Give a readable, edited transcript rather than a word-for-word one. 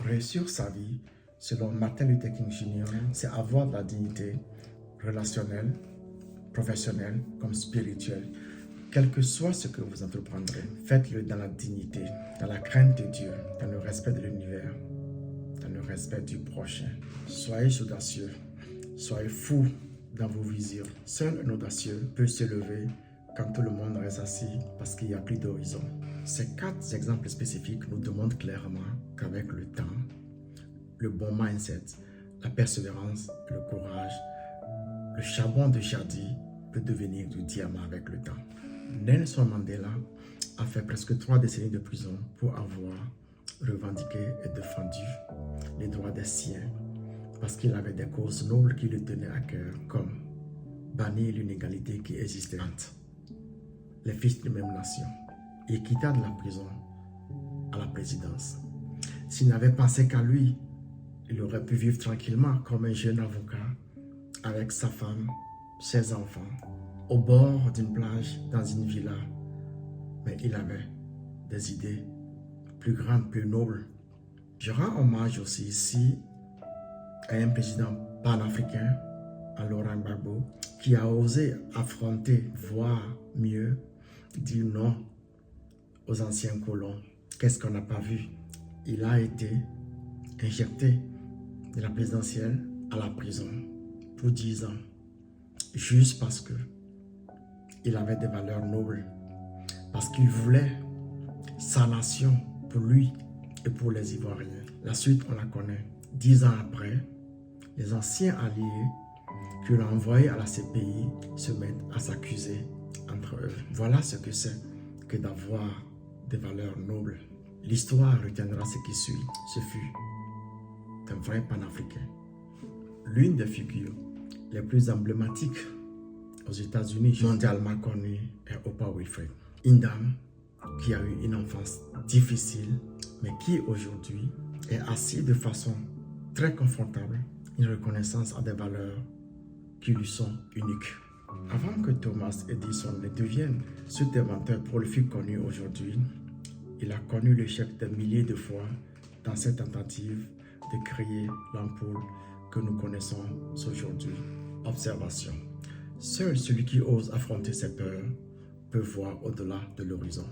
Réussir sa vie, selon Martin Luther King Jr., c'est avoir de la dignité relationnelle, professionnelle comme spirituelle. Quel que soit ce que vous entreprendrez, faites-le dans la dignité, dans la crainte de Dieu, dans le respect de l'univers, dans le respect du prochain. Soyez audacieux, soyez fous dans vos visions. Seul un audacieux peut se lever quand tout le monde reste assis parce qu'il n'y a plus d'horizon. Ces 4 exemples spécifiques nous démontrent clairement qu'avec le temps, le bon mindset, la persévérance, le courage, le charbon de Chadi peut devenir du diamant avec le temps. Nelson Mandela a fait presque 3 décennies de prison pour avoir revendiqué et défendu les droits des siens parce qu'il avait des causes nobles qui lui tenaient à cœur, comme bannir l'inégalité qui existait entre les fils d'une même nation. Il quitta de la prison à la présidence. S'il n'avait pensé qu'à lui, il aurait pu vivre tranquillement comme un jeune avocat avec sa femme, ses enfants, au bord d'une plage dans une villa. Mais il avait des idées plus grandes, plus nobles. Je rends hommage aussi ici à un président panafricain, à Laurent Gbagbo, qui a osé affronter, voir mieux, dire non aux anciens colons. Qu'est-ce qu'on n'a pas vu? Il a été injecté de la présidentielle à la prison pour 10 ans, juste parce que il avait des valeurs nobles, parce qu'il voulait sa nation pour lui et pour les Ivoiriens. La suite, on la connaît. 10 ans après, les anciens alliés qui l'ont envoyé à la CPI se mettent à s'accuser entre eux. Voilà ce que c'est que d'avoir des valeurs nobles. L'histoire retiendra ce qui suit. Ce fut un vrai panafricain. L'une des figures les plus emblématiques aux États-Unis, mondialement connue, est Oprah Winfrey. Une dame qui a eu une enfance difficile, mais qui aujourd'hui est assise de façon très confortable, une reconnaissance à des valeurs qui lui sont uniques. Avant que Thomas Edison ne devienne cet inventeur prolifique connu aujourd'hui, il a connu l'échec de milliers de fois dans cette tentative de créer l'ampoule que nous connaissons aujourd'hui. Observation. Seul celui qui ose affronter ses peurs peut voir au-delà de l'horizon.